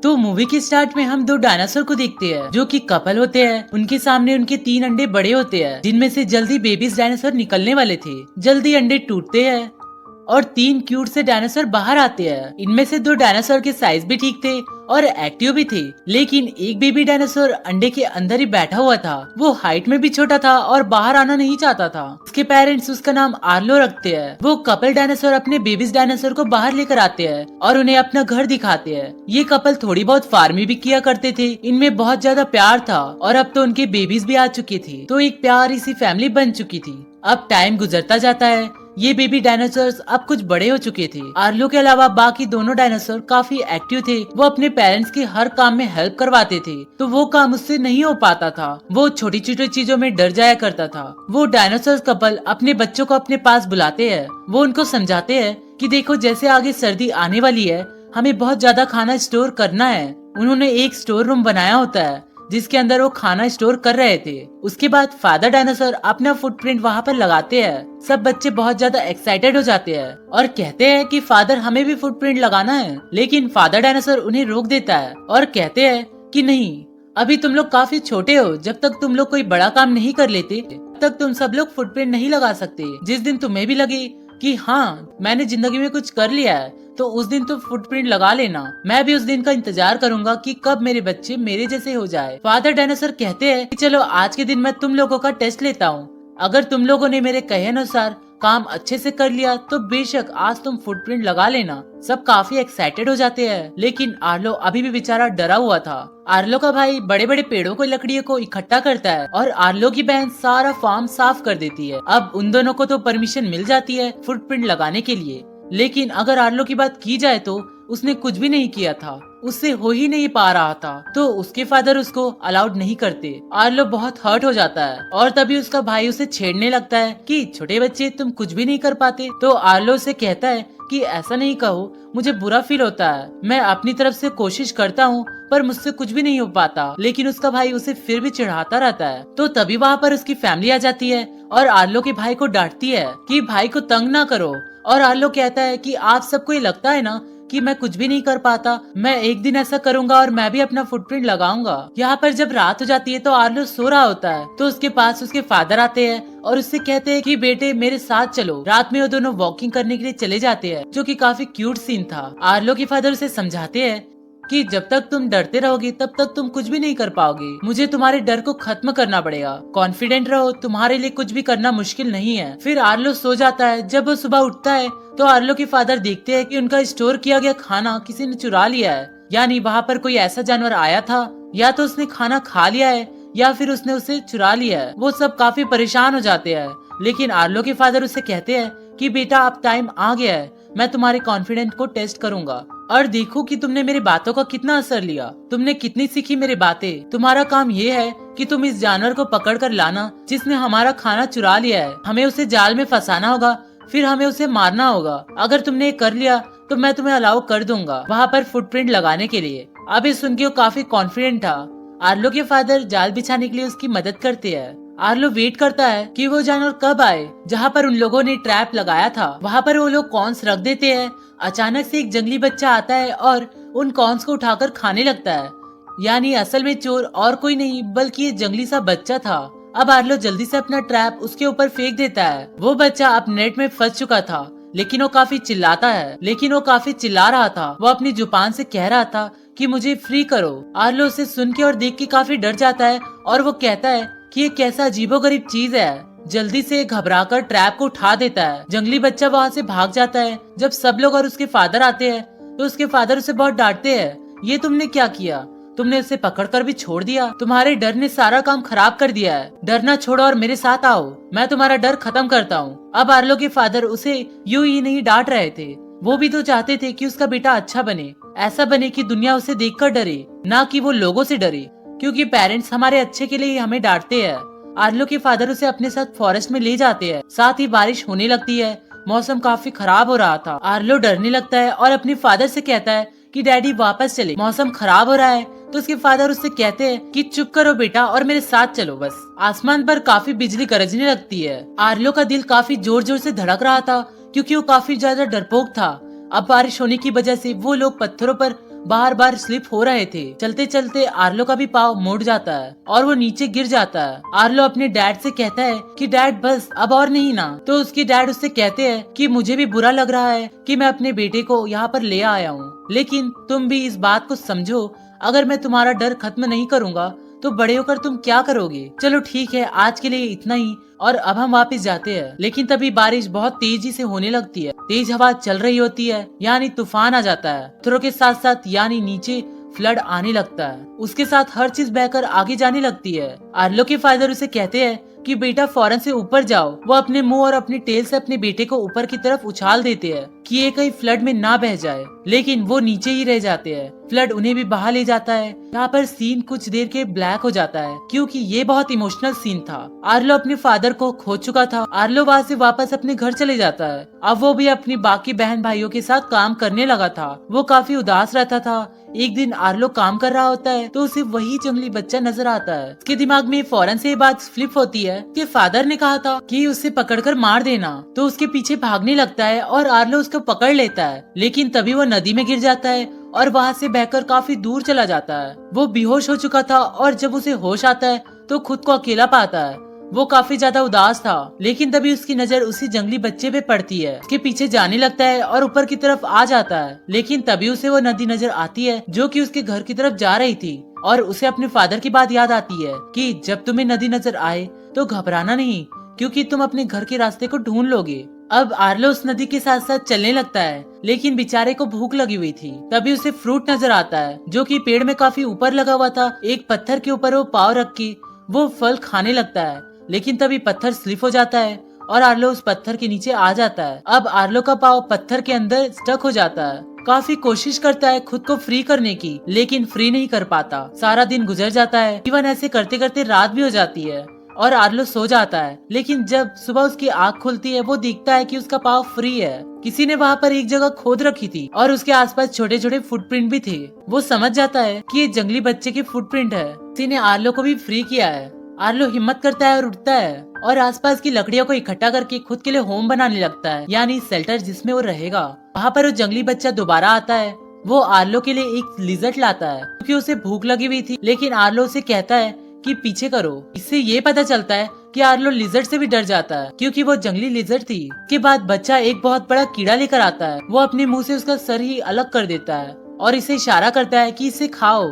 तो मूवी के स्टार्ट में हम दो डायनासोर को देखते हैं जो कि कपल होते हैं। उनके सामने उनके 3 अंडे बड़े होते हैं जिनमें से जल्दी बेबीज डायनासोर निकलने वाले थे। जल्दी अंडे टूटते हैं और 3 क्यूट से डायनासोर बाहर आते हैं। इनमें से 2 डायनासोर के साइज भी ठीक थे और एक्टिव भी थे, लेकिन एक बेबी डायनासोर अंडे के अंदर ही बैठा हुआ था। वो हाइट में भी छोटा था और बाहर आना नहीं चाहता था। उसके पेरेंट्स उसका नाम आर्लो रखते हैं। वो कपल डायनासोर अपने बेबीज डायनासोर को बाहर लेकर आते हैं और उन्हें अपना घर दिखाते हैं। ये कपल थोड़ी बहुत फार्मिंग भी किया करते थे। इनमें बहुत ज्यादा प्यार था और अब तो उनके बेबीज भी आ चुके थे, तो एक प्यारी सी फैमिली बन चुकी थी। अब टाइम गुजरता जाता है। ये बेबी डायनासोर्स अब कुछ बड़े हो चुके थे। आर्लो के अलावा बाकी दोनों डायनासोर काफी एक्टिव थे। वो अपने पेरेंट्स की हर काम में हेल्प करवाते थे, तो वो काम उससे नहीं हो पाता था। वो छोटी छोटी चीजों में डर जाया करता था। वो डायनासोर कपल अपने बच्चों को अपने पास बुलाते हैं। वो उनको समझाते हैं कि देखो, जैसे आगे सर्दी आने वाली है, हमें बहुत ज्यादा खाना स्टोर करना है। उन्होंने एक स्टोर रूम बनाया होता है जिसके अंदर वो खाना स्टोर कर रहे थे। उसके बाद फादर डायनासोर अपना फुटप्रिंट वहाँ पर लगाते हैं। सब बच्चे बहुत ज्यादा एक्साइटेड हो जाते हैं और कहते हैं कि फादर, हमें भी फुटप्रिंट लगाना है। लेकिन फादर डायनासोर उन्हें रोक देता है और कहते हैं कि नहीं, अभी तुम लोग काफी छोटे हो। जब तक तुम लोग कोई बड़ा काम नहीं कर लेते तब तक तुम सब लोग फुटप्रिंट नहीं लगा सकते। जिस दिन तुम्हें भी लगे कि हाँ, मैंने जिंदगी में कुछ कर लिया है, तो उस दिन तो फुटप्रिंट लगा लेना। मैं भी उस दिन का इंतजार करूंगा कि कब मेरे बच्चे मेरे जैसे हो जाए। फादर डायनासोर कहते हैं कि चलो आज के दिन मैं तुम लोगों का टेस्ट लेता हूँ। अगर तुम लोगों ने मेरे कहे अनुसार काम अच्छे से कर लिया तो बेशक आज तुम फुटप्रिंट लगा लेना। सब काफी एक्साइटेड हो जाते हैं, लेकिन आर्लो अभी भी बेचारा डरा हुआ था। आर्लो का भाई बड़े बड़े पेड़ों को, लकड़ियों को इकट्ठा करता है और आर्लो की बहन सारा फार्म साफ कर देती है। अब उन दोनों को तो परमिशन मिल जाती है फुटप्रिंट लगाने के लिए, लेकिन अगर आर्लो की बात की जाए तो उसने कुछ भी नहीं किया था। उससे हो ही नहीं पा रहा था, तो उसके फादर उसको अलाउड नहीं करते। आर्लो बहुत हर्ट हो जाता है और तभी उसका भाई उसे छेड़ने लगता है कि छोटे बच्चे, तुम कुछ भी नहीं कर पाते। तो आर्लो उसे कहता है कि ऐसा नहीं कहो, मुझे बुरा फील होता है। मैं अपनी तरफ से कोशिश करता हूँ पर मुझसे कुछ भी नहीं हो पाता। लेकिन उसका भाई उसे फिर भी चिढ़ाता रहता है। तो तभी वहाँ पर उसकी फैमिली आ जाती है और आर्लो के भाई को डांटती है कि भाई को तंग ना करो। और आर्लो कहता है कि आप सबको ये लगता है ना कि मैं कुछ भी नहीं कर पाता। मैं एक दिन ऐसा करूंगा और मैं भी अपना फुटप्रिंट लगाऊंगा। यहाँ पर जब रात हो जाती है तो आर्लो सो रहा होता है, तो उसके पास उसके फादर आते हैं और उससे कहते हैं कि बेटे मेरे साथ चलो। रात में वो दोनों वॉकिंग करने के लिए चले जाते हैं, जो कि काफी क्यूट सीन था। आर्लो के फादर उसे समझाते हैं कि जब तक तुम डरते रहोगे तब तक तुम कुछ भी नहीं कर पाओगे। मुझे तुम्हारे डर को खत्म करना पड़ेगा। कॉन्फिडेंट रहो, तुम्हारे लिए कुछ भी करना मुश्किल नहीं है। फिर आर्लो सो जाता है। जब वो सुबह उठता है तो आर्लो के फादर देखते हैं कि उनका स्टोर किया गया खाना किसी ने चुरा लिया है। यानी वहाँ पर कोई ऐसा जानवर आया था, या तो उसने खाना खा लिया है या फिर उसने उसे चुरा लिया है। वो सब काफी परेशान हो जाते हैं, लेकिन आर्लो के फादर उसे कहते हैं कि बेटा अब टाइम आ गया है, मैं तुम्हारे कॉन्फिडेंस को टेस्ट करूंगा और देखो कि तुमने मेरी बातों का कितना असर लिया, तुमने कितनी सीखी मेरी बातें। तुम्हारा काम ये है कि तुम इस जानवर को पकड़ कर लाना जिसने हमारा खाना चुरा लिया है। हमें उसे जाल में फंसाना होगा, फिर हमें उसे मारना होगा। अगर तुमने ये कर लिया तो मैं तुम्हें अलाउ कर दूंगा वहाँ पर फुटप्रिंट लगाने के लिए। अब ये सुन के वो काफी कॉन्फिडेंट था। आर्लो के फादर जाल बिछाने के लिए उसकी मदद करते हैं। आर्लो वेट करता है कि वो जानवर कब आए जहाँ पर उन लोगों ने ट्रैप लगाया था। वहाँ पर वो लोग कॉर्न्स रख देते हैं। अचानक से एक जंगली बच्चा आता है और उन कॉर्न्स को उठाकर खाने लगता है। यानी असल में चोर और कोई नहीं बल्कि ये जंगली सा बच्चा था। अब आर्लो जल्दी से अपना ट्रैप उसके ऊपर फेंक देता है। वो बच्चा अब नेट में फंस चुका था, लेकिन वो काफी चिल्ला रहा था। वो अपनी जुबान से कह रहा था कि मुझे फ्री करो। आर्लो उसे सुन के और देख के काफी डर जाता है और वो कहता है कि ये कैसा अजीबोगरीब चीज है। जल्दी से घबराकर ट्रैप को उठा देता है। जंगली बच्चा वहाँ से भाग जाता है। जब सब लोग और उसके फादर आते हैं तो उसके फादर उसे बहुत डांटते हैं, ये तुमने क्या किया, तुमने उसे पकड़कर भी छोड़ दिया, तुम्हारे डर ने सारा काम खराब कर दिया है। डरना छोड़ो और मेरे साथ आओ, मैं तुम्हारा डर खत्म करता हूँ। अब आर्लो के फादर उसे यूं ही नहीं डांट रहे थे, वो भी तो चाहते थे कि उसका बेटा अच्छा बने, ऐसा बने कि दुनिया उसे देखकर डरे, ना कि वो लोगों से डरे, क्योंकि पेरेंट्स हमारे अच्छे के लिए हमें डांटते हैं। आर्लो के फादर उसे अपने साथ फॉरेस्ट में ले जाते हैं। साथ ही बारिश होने लगती है। मौसम काफी खराब हो रहा था। आर्लो डरने लगता है और अपने फादर से कहता है कि डैडी वापस चले, मौसम खराब हो रहा है। तो उसके फादर उससे कहते हैं कि चुप करो बेटा और मेरे साथ चलो बस। आसमान पर काफी बिजली गरजने लगती है। आर्लो का दिल काफी जोर जोर से धड़क रहा था क्योंकि वो काफी ज्यादा डरपोक था। अब बारिश होने की वजह से वो लोग पत्थरों पर बार बार स्लिप हो रहे थे। चलते चलते आर्लो का भी पाँव मुड़ जाता है और वो नीचे गिर जाता है। आर्लो अपने डैड से कहता है कि डैड बस अब और नहीं ना। तो उसके डैड उससे कहते हैं कि मुझे भी बुरा लग रहा है कि मैं अपने बेटे को यहाँ पर ले आया हूँ, लेकिन तुम भी इस बात को समझो, अगर मैं तुम्हारा डर खत्म नहीं करूँगा तो बड़े होकर तुम क्या करोगे। चलो ठीक है, आज के लिए इतना ही और अब हम वापस जाते हैं। लेकिन तभी बारिश बहुत तेजी से होने लगती है। तेज हवा चल रही होती है, यानी तूफान आ जाता है। पत्थरों के साथ साथ यानी नीचे फ्लड आने लगता है। उसके साथ हर चीज बहकर आगे जाने लगती है। आर्लो के फादर उसे कहते हैं कि बेटा फौरन से ऊपर जाओ। वो अपने मुंह और अपनी टेल से अपने बेटे को ऊपर की तरफ उछाल देते हैं कि ये कहीं फ्लड में ना बह जाए, लेकिन वो नीचे ही रह जाते हैं। फ्लड उन्हें भी बहा ले जाता है। यहाँ पर सीन कुछ देर के ब्लैक हो जाता है क्योंकि ये बहुत इमोशनल सीन था। आर्लो अपने फादर को खो चुका था। आर्लो वहाँ से वापस अपने घर चले जाता है। अब वो भी अपनी बाकी बहन भाइयों के साथ काम करने लगा था। वो काफी उदास रहता था। एक दिन आर्लो काम कर रहा होता है तो उसे वही जंगली बच्चा नजर आता है। उसके दिमाग में फौरन से ये बात फ्लिप होती है कि फादर ने कहा था कि उसे पकड़कर मार देना। तो उसके पीछे भागने लगता है और आर्लो उसको पकड़ लेता है, लेकिन तभी वो नदी में गिर जाता है और वहाँ से बहकर काफी दूर चला जाता है। वो बेहोश हो चुका था और जब उसे होश आता है तो खुद को अकेला पाता है। वो काफी ज्यादा उदास था, लेकिन तभी उसकी नजर उसी जंगली बच्चे पे पड़ती है। उसके पीछे जाने लगता है और ऊपर की तरफ आ जाता है, लेकिन तभी उसे वो नदी नजर आती है जो कि उसके घर की तरफ जा रही थी। और उसे अपने फादर की बात याद आती है कि जब तुम्हें नदी नजर आए तो घबराना नहीं, क्योंकि तुम अपने घर के रास्ते को ढूंढ लोगे। अब आर्लो उस नदी के साथ साथ चलने लगता है, लेकिन बेचारे को भूख लगी हुई थी। तभी उसे फ्रूट नजर आता है जो कि पेड़ में काफी ऊपर लगा हुआ था। एक पत्थर के ऊपर वो पाँव रख के वो फल खाने लगता है, लेकिन तभी पत्थर स्लिप हो जाता है और आर्लो उस पत्थर के नीचे आ जाता है। अब आर्लो का पाँव पत्थर के अंदर स्टक हो जाता है। काफी कोशिश करता है खुद को फ्री करने की, लेकिन फ्री नहीं कर पाता। सारा दिन गुजर जाता है। इवन ऐसे करते करते रात भी हो जाती है और आर्लो सो जाता है। लेकिन जब सुबह उसकी आँख खुलती है वो देखता है कि उसका पाँव फ्री है। किसी ने वहाँ पर एक जगह खोद रखी थी और उसके आसपास छोटे छोटे फुटप्रिंट भी थे। वो समझ जाता है कि ये जंगली बच्चे के फुटप्रिंट है। किसी ने आर्लो को भी फ्री किया है। आर्लो हिम्मत करता है और उठता है और आसपास की लकड़ियों को इकट्ठा करके खुद के लिए होम बनाने लगता है, यानी शेल्टर जिसमें वो रहेगा। वहाँ पर वो जंगली बच्चा दोबारा आता है। वो आर्लो के लिए एक लिजर्ट लाता है क्योंकि उसे भूख लगी हुई थी, लेकिन आर्लो उसे कहता है कि पीछे करो। इससे ये पता चलता है कि आर्लो लिजर्ट से भी डर जाता है क्योंकि वो जंगली लिजर्ट थी। के बाद बच्चा एक बहुत बड़ा कीड़ा लेकर आता है। वो अपने मुंह से उसका सर ही अलग कर देता है और इसे इशारा करता है कि इसे खाओ,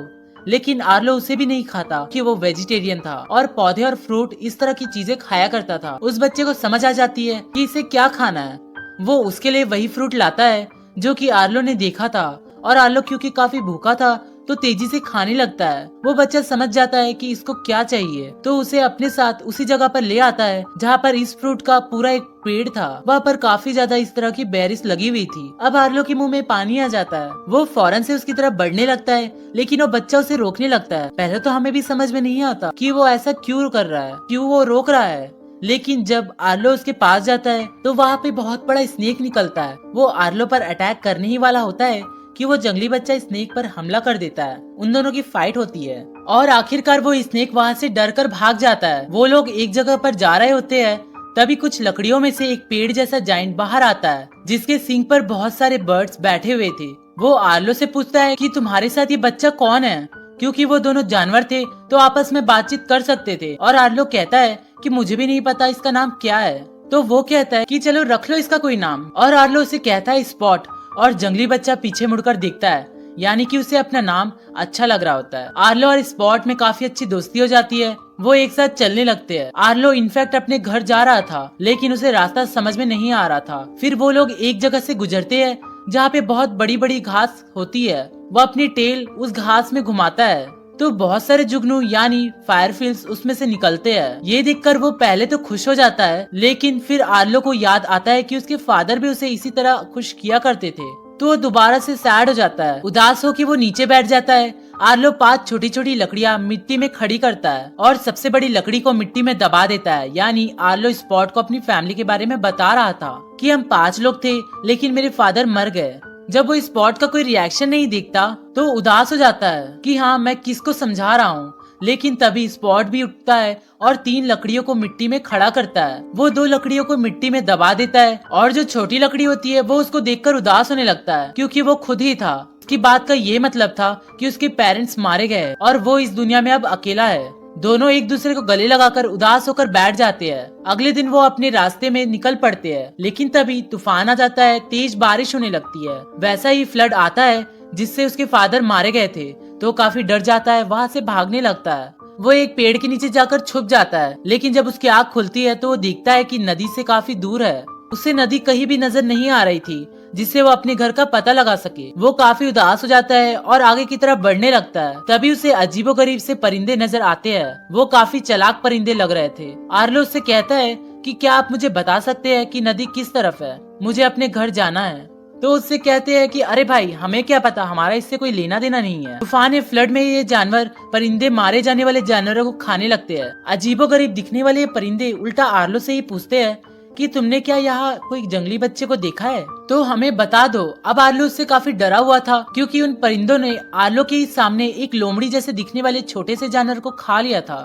लेकिन आर्लो उसे भी नहीं खाता कि वो वेजिटेरियन था और पौधे और फ्रूट इस तरह की चीजें खाया करता था। उस बच्चे को समझ आ जाती है कि इसे क्या खाना है। वो उसके लिए वही फ्रूट लाता है जो कि आर्लो ने देखा था और आर्लो क्योंकि काफी भूखा था तो तेजी से खाने लगता है। वो बच्चा समझ जाता है कि इसको क्या चाहिए, तो उसे अपने साथ उसी जगह पर ले आता है जहाँ पर इस फ्रूट का पूरा एक पेड़ था। वहाँ पर काफी ज्यादा इस तरह की बेरीज लगी हुई थी। अब आर्लो के मुंह में पानी आ जाता है। वो फौरन से उसकी तरफ बढ़ने लगता है, लेकिन वो बच्चा उसे रोकने लगता है। पहले तो हमें भी समझ में नहीं आता कि वो ऐसा क्यों कर रहा है, क्यों वो रोक रहा है। लेकिन जब आर्लो उसके पास जाता है तो वहाँ पे बहुत बड़ा स्नेक निकलता है। वो आर्लो पर अटैक करने ही वाला होता है कि वो जंगली बच्चा स्नेक पर हमला कर देता है। उन दोनों की फाइट होती है और आखिरकार वो स्नेक वहाँ से डरकर भाग जाता है। वो लोग एक जगह पर जा रहे होते हैं, तभी कुछ लकड़ियों में से एक पेड़ जैसा जाइंट बाहर आता है जिसके सींग पर बहुत सारे बर्ड्स बैठे हुए थे। वो आर्लो से पूछता है कि तुम्हारे साथ ये बच्चा कौन है, क्योंकि वो दोनों जानवर थे तो आपस में बातचीत कर सकते थे। और आर्लो कहता है कि मुझे भी नहीं पता इसका नाम क्या है। तो वो कहता है कि चलो रख लो इसका कोई नाम, और आर्लो उसे कहता है स्पॉट। और जंगली बच्चा पीछे मुड़कर देखता है, यानी कि उसे अपना नाम अच्छा लग रहा होता है। आर्लो और स्पॉट में काफी अच्छी दोस्ती हो जाती है। वो एक साथ चलने लगते हैं। आर्लो इनफैक्ट अपने घर जा रहा था, लेकिन उसे रास्ता समझ में नहीं आ रहा था। फिर वो लोग एक जगह से गुजरते हैं जहाँ पे बहुत बड़ी बड़ी घास होती है। वो अपनी टेल उस घास में घुमाता है तो बहुत सारे जुगनू यानी फायरफिल्स उसमें से निकलते हैं। ये देखकर वो पहले तो खुश हो जाता है, लेकिन फिर आर्लो को याद आता है कि उसके फादर भी उसे इसी तरह खुश किया करते थे। तो वो दोबारा से सैड हो जाता है। उदास होकर वो नीचे बैठ जाता है। आर्लो 5 छोटी छोटी लकड़ियां मिट्टी में खड़ी करता है और सबसे बड़ी लकड़ी को मिट्टी में दबा देता है। यानी आर्लो स्पॉट को अपनी फैमिली के बारे में बता रहा था कि हम 5 लोग थे, लेकिन मेरे फादर मर गए। जब वो स्पॉट का कोई रिएक्शन नहीं दिखता तो उदास हो जाता है कि हाँ मैं किसको समझा रहा हूँ। लेकिन तभी स्पॉट भी उठता है और 3 लकड़ियों को मिट्टी में खड़ा करता है। वो 2 लकड़ियों को मिट्टी में दबा देता है और जो छोटी लकड़ी होती है वो उसको देखकर उदास होने लगता है क्योंकि वो खुद ही था। उसकी बात का ये मतलब था कि उसके पेरेंट्स मारे गए और वो इस दुनिया में अब अकेला है। दोनों एक दूसरे को गले लगाकर उदास होकर बैठ जाते हैं। अगले दिन वो अपने रास्ते में निकल पड़ते हैं, लेकिन तभी तूफान आ जाता है, तेज बारिश होने लगती है। वैसा ही फ्लड आता है जिससे उसके फादर मारे गए थे, तो काफी डर जाता है, वहाँ से भागने लगता है। वो एक पेड़ के नीचे जाकर छुप जाता है, लेकिन जब उसकी आँख खुलती है तो वो देखता है कि नदी से काफी दूर है। उसे नदी कहीं भी नजर नहीं आ रही थी जिससे वो अपने घर का पता लगा सके। वो काफी उदास हो जाता है और आगे की तरफ बढ़ने लगता है। तभी उसे अजीबोगरीब से परिंदे नजर आते हैं। वो काफी चालाक परिंदे लग रहे थे। आर्लो उससे कहता है कि क्या आप मुझे बता सकते हैं कि नदी किस तरफ है, मुझे अपने घर जाना है। तो उससे कहते हैं कि अरे भाई, हमें क्या पता, हमारा इससे कोई लेना देना नहीं है। तूफान या फ्लड में ये जानवर परिंदे मारे जाने वाले जानवरों को खाने लगते हैं। अजीबोगरीब दिखने वाले ये परिंदे उल्टा आर्लो से ही पूछते हैं कि तुमने क्या यहाँ कोई जंगली बच्चे को देखा है, तो हमें बता दो। अब आर्लो उससे काफी डरा हुआ था क्योंकि उन परिंदों ने आर्लो के सामने एक लोमड़ी जैसे दिखने वाले छोटे से जानवर को खा लिया था।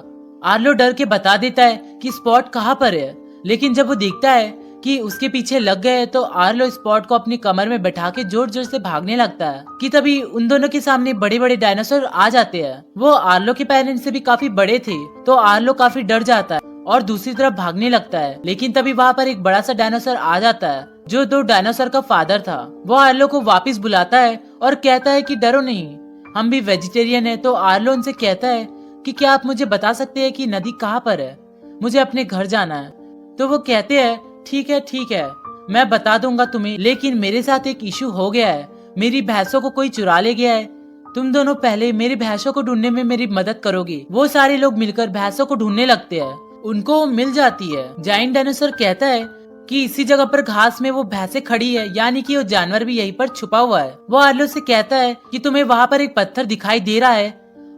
आर्लो डर के बता देता है कि स्पॉट कहाँ पर है, लेकिन जब वो देखता है कि उसके पीछे लग गए तो आर्लो स्पॉट को अपनी कमर में बैठा के जोर जोर से भागने लगता है कि तभी उन दोनों के सामने बड़े बड़े डायनासोर आ जाते हैं। वो आर्लो के पेरेंट्स से भी काफी बड़े थे, तो आर्लो काफी डर जाता है और दूसरी तरफ भागने लगता है। लेकिन तभी वहाँ पर एक बड़ा सा डायनासोर आ जाता है जो दो डायनासोर का फादर था। वो आर्लो को वापस बुलाता है और कहता है कि डरो नहीं, हम भी वेजिटेरियन है। तो आर्लो उनसे कहता है कि क्या आप मुझे बता सकते हैं कि नदी कहाँ पर है, मुझे अपने घर जाना है। तो वो कहते हैं ठीक है, मैं बता दूंगा तुम्हें, लेकिन मेरे साथ एक इशू हो गया है, मेरी भैंसों को कोई चुरा ले गया है। तुम दोनों पहले मेरी भैंसों को ढूंढने में मेरी मदद करोगे। वो सारे लोग मिलकर भैंसों को ढूंढने लगते हैं, उनको मिल जाती है। जाइंट डायनासोर कहता है कि इसी जगह पर घास में वो भैंसे खड़ी है, यानी कि वो जानवर भी यहीं पर छुपा हुआ है। वो आर्लो से कहता है कि तुम्हें वहाँ पर एक पत्थर दिखाई दे रहा है,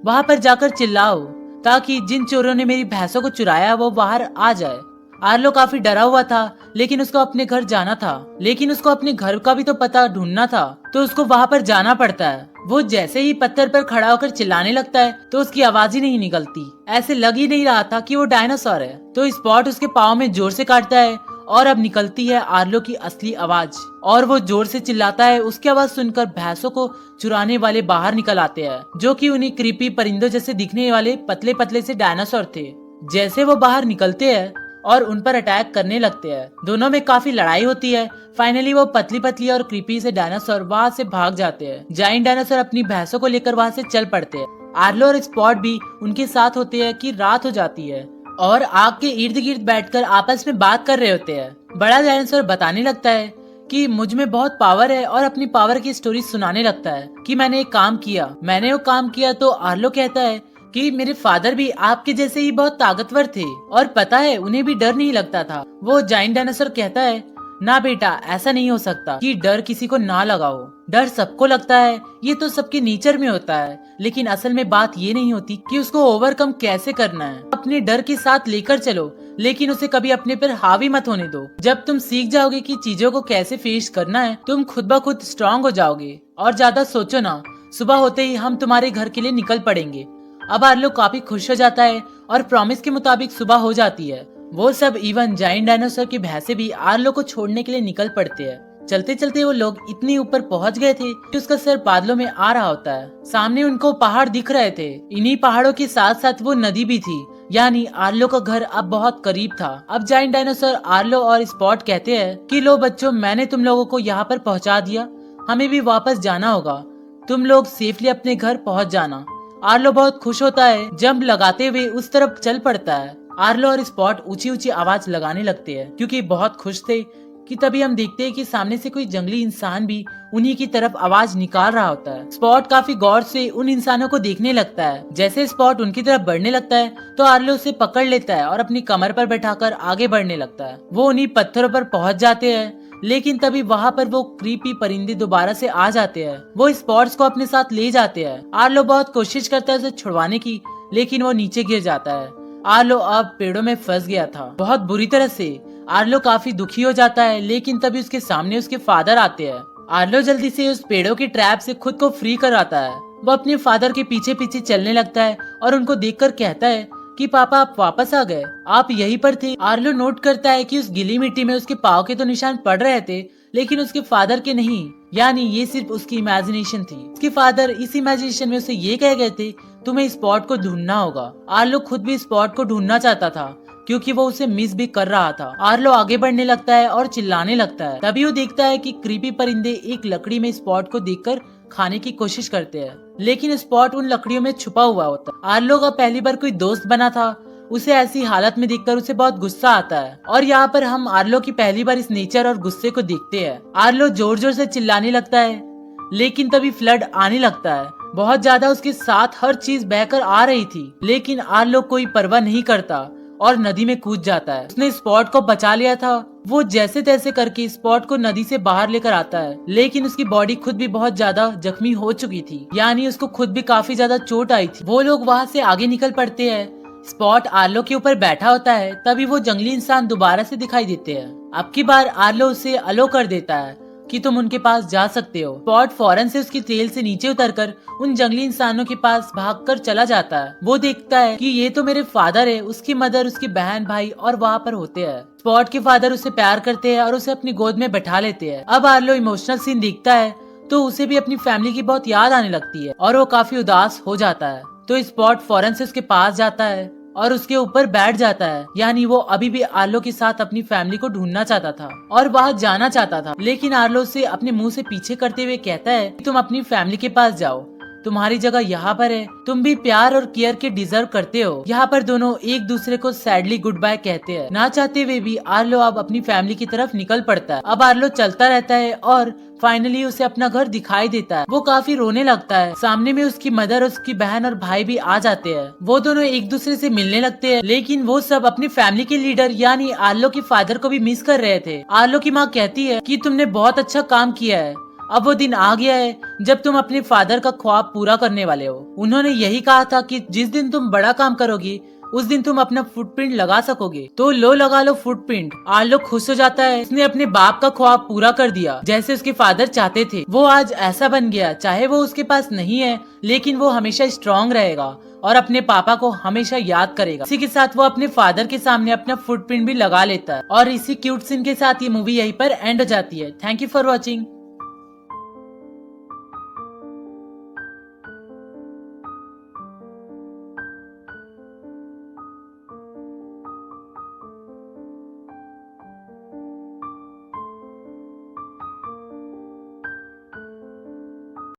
वहाँ पर जाकर चिल्लाओ ताकि जिन चोरों ने मेरी भैंसों को चुराया वो बाहर आ जाए। आर्लो काफी डरा हुआ था, लेकिन उसको अपने घर जाना था, लेकिन उसको अपने घर का भी तो पता ढूंढना था, तो उसको वहाँ पर जाना पड़ता है। वो जैसे ही पत्थर पर खड़ा होकर चिल्लाने लगता है तो उसकी आवाज ही नहीं निकलती, ऐसे लग ही नहीं रहा था कि वो डायनासोर है। तो स्पॉट उसके पाँव में जोर से काटता है और अब निकलती है आर्लो की असली आवाज, और वो जोर से चिल्लाता है। उसकी आवाज सुनकर भैंसों को चुराने वाले बाहर निकल आते हैं, जो कि उन्हीं क्रीपी परिंदों जैसे दिखने वाले पतले पतले से डायनासोर थे। जैसे वो बाहर निकलते हैं और उन पर अटैक करने लगते हैं, दोनों में काफी लड़ाई होती है। फाइनली वो पतली पतली और क्रीपी से डायनासोर वहाँ से भाग जाते हैं। जाइंट डायनासोर अपनी भैंसों को लेकर वहाँ से चल पड़ते हैं। आर्लो और स्पॉट भी उनके साथ होते हैं कि रात हो जाती है और आग के इर्द गिर्द बैठकर आपस में बात कर रहे होते हैं। बड़ा डायनासोर बताने लगता है कि मुझ में बहुत पावर है और अपनी पावर की स्टोरी सुनाने लगता है कि मैंने एक काम किया, मैंने वो काम किया। तो आर्लो कहता है कि मेरे फादर भी आपके जैसे ही बहुत ताकतवर थे और पता है उन्हें भी डर नहीं लगता था। वो जाइंट डायनासोर कहता है ना बेटा, ऐसा नहीं हो सकता कि डर किसी को ना लगाओ, डर सबको लगता है, ये तो सबके नेचर में होता है, लेकिन असल में बात ये नहीं होती कि उसको ओवरकम कैसे करना है। अपने डर के साथ लेकर चलो, लेकिन उसे कभी अपने पर हावी मत होने दो। जब तुम सीख जाओगे कि चीजों को कैसे फेस करना है, तुम खुद ब खुद स्ट्रांग हो जाओगे। और ज्यादा सोचो ना, सुबह होते ही हम तुम्हारे घर के लिए निकल पड़ेंगे। अब आर्लो काफी खुश हो जाता है और प्रॉमिस के मुताबिक सुबह हो जाती है। वो सब इवन जाइंट डायनासोर की भैंसे भी आर्लो को छोड़ने के लिए निकल पड़ते हैं। चलते चलते वो लोग इतनी ऊपर पहुंच गए थे कि उसका सर बादलों में आ रहा होता है। सामने उनको पहाड़ दिख रहे थे, इन्हीं पहाड़ों के साथ साथ वो नदी भी थी, यानी आर्लो का घर अब बहुत करीब था। अब जाइंट डायनासोर आर्लो और स्पॉट कहते हैं कि लो बच्चों, मैंने तुम लोगों को यहाँ पर पहुँचा दिया, हमें भी वापस जाना होगा, तुम लोग सेफली अपने घर पहुँच जाना। आर्लो बहुत खुश होता है, जंप लगाते हुए उस तरफ चल पड़ता है। आर्लो और स्पॉट ऊंची ऊंची आवाज लगाने लगते हैं क्योंकि बहुत खुश थे कि तभी हम देखते हैं कि सामने से कोई जंगली इंसान भी उन्हीं की तरफ आवाज निकाल रहा होता है। स्पॉट काफी गौर से उन इंसानों को देखने लगता है। जैसे स्पॉट उनकी तरफ बढ़ने लगता है तो आर्लो उसे पकड़ लेता है और अपनी कमर पर बैठाकर आगे बढ़ने लगता है। वो उन्हीं पत्थरों पर पहुंच जाते हैं, लेकिन तभी वहाँ पर वो क्रीपी परिंदे दोबारा से आ जाते हैं। वो स्पॉट्स को अपने साथ ले जाते हैं। आर्लो बहुत कोशिश करता है उसे छुड़वाने की, लेकिन वो नीचे गिर जाता है। आर्लो अब पेड़ों में फंस गया था बहुत बुरी तरह से। आर्लो काफी दुखी हो जाता है, लेकिन तभी उसके सामने उसके फादर आते हैं। आर्लो जल्दी से उस पेड़ों के ट्रैप से खुद को फ्री कराता है। वो अपने फादर के पीछे पीछे चलने लगता है और उनको देखकर कहता है कि पापा आप वापस आ गए, आप यहीं पर थे। आर्लो नोट करता है कि उस गीली मिट्टी में उसके पाँव के तो निशान पड़ रहे थे, लेकिन उसके फादर के नहीं। यानी ये सिर्फ उसकी इमेजिनेशन थी। उसके फादर इस इमेजिनेशन में उसे ये कह गए थे तुम्हें स्पॉट को ढूंढना होगा। आर्लो खुद भी स्पॉट को ढूंढना चाहता था क्योंकि वो उसे मिस भी कर रहा था। आर्लो आगे बढ़ने लगता है और चिल्लाने लगता है। तभी वो देखता है कि क्रीपी परिंदे एक लकड़ी में स्पॉट को देखकर खाने की कोशिश करते हैं, लेकिन स्पॉट उन लकड़ियों में छुपा हुआ होता है। आर्लो का पहली बार कोई दोस्त बना था, उसे ऐसी हालत में देखकर उसे बहुत गुस्सा आता है। और यहाँ पर हम आर्लो की पहली बार इस नेचर और गुस्से को देखते हैं। आर्लो जोर जोर से चिल्लाने लगता है, लेकिन तभी फ्लड आने लगता है। बहुत ज्यादा उसके साथ हर चीज बहकर आ रही थी, लेकिन आर्लो कोई परवाह नहीं करता और नदी में कूद जाता है। उसने स्पॉट को बचा लिया था। वो जैसे तैसे करके स्पॉट को नदी से बाहर लेकर आता है, लेकिन उसकी बॉडी खुद भी बहुत ज्यादा जख्मी हो चुकी थी, यानी उसको खुद भी काफी ज्यादा चोट आई थी। वो लोग वहाँ से आगे निकल पड़ते हैं। स्पॉट आर्लो के ऊपर बैठा होता है। तभी वो जंगली इंसान दोबारा से दिखाई देते हैं। अब की बार आर्लो उसे अलो कर देता है कि तुम उनके पास जा सकते हो। स्पॉट फौरन से उसकी तेल से नीचे उतरकर उन जंगली इंसानों के पास भागकर चला जाता है। वो देखता है कि ये तो मेरे फादर है। उसकी मदर, उसकी बहन, भाई और वहाँ पर होते हैं। स्पॉट के फादर उसे प्यार करते हैं और उसे अपनी गोद में बैठा लेते हैं। अब आर्लो इमोशनल सीन देखता है तो उसे भी अपनी फैमिली की बहुत याद आने लगती है और वो काफी उदास हो जाता है। तो स्पॉट फौरन से उसके पास जाता है और उसके ऊपर बैठ जाता है, यानी वो अभी भी आर्लो के साथ अपनी फैमिली को ढूंढना चाहता था और वहाँ जाना चाहता था। लेकिन आर्लो उसे अपने मुंह से पीछे करते हुए कहता है कि तुम अपनी फैमिली के पास जाओ, तुम्हारी जगह यहाँ पर है। तुम भी प्यार और केयर के डिजर्व करते हो। यहाँ पर दोनों एक दूसरे को सैडली गुड बाय कहते हैं। ना चाहते हुए भी आर्लो अब अपनी फैमिली की तरफ निकल पड़ता है। अब आर्लो चलता रहता है और फाइनली उसे अपना घर दिखाई देता है। वो काफी रोने लगता है। सामने में उसकी मदर, उसकी बहन और भाई भी आ जाते हैं। वो दोनों एक दूसरे से मिलने लगते हैं, लेकिन वो सब अपनी फैमिली के लीडर यानी आर्लो के फादर को भी मिस कर रहे थे। आर्लो की माँ कहती है कि तुमने बहुत अच्छा काम किया है। अब वो दिन आ गया है जब तुम अपने फादर का ख्वाब पूरा करने वाले हो। उन्होंने यही कहा था कि जिस दिन तुम बड़ा काम करोगी उस दिन तुम अपना फुटप्रिंट लगा सकोगे, तो लो लगा लो फुटप्रिंट। आर्लो खुश हो जाता है। उसने अपने बाप का ख्वाब पूरा कर दिया जैसे उसके फादर चाहते थे। वो आज ऐसा बन गया, चाहे वो उसके पास नहीं है लेकिन वो हमेशा स्ट्रॉन्ग रहेगा और अपने पापा को हमेशा याद करेगा। इसी के साथ वो अपने फादर के सामने अपना फुटप्रिंट भी लगा लेता है। और इसी क्यूट सीन के साथ ये मूवी यहीं पर एंड हो जाती है। Thank you for watching.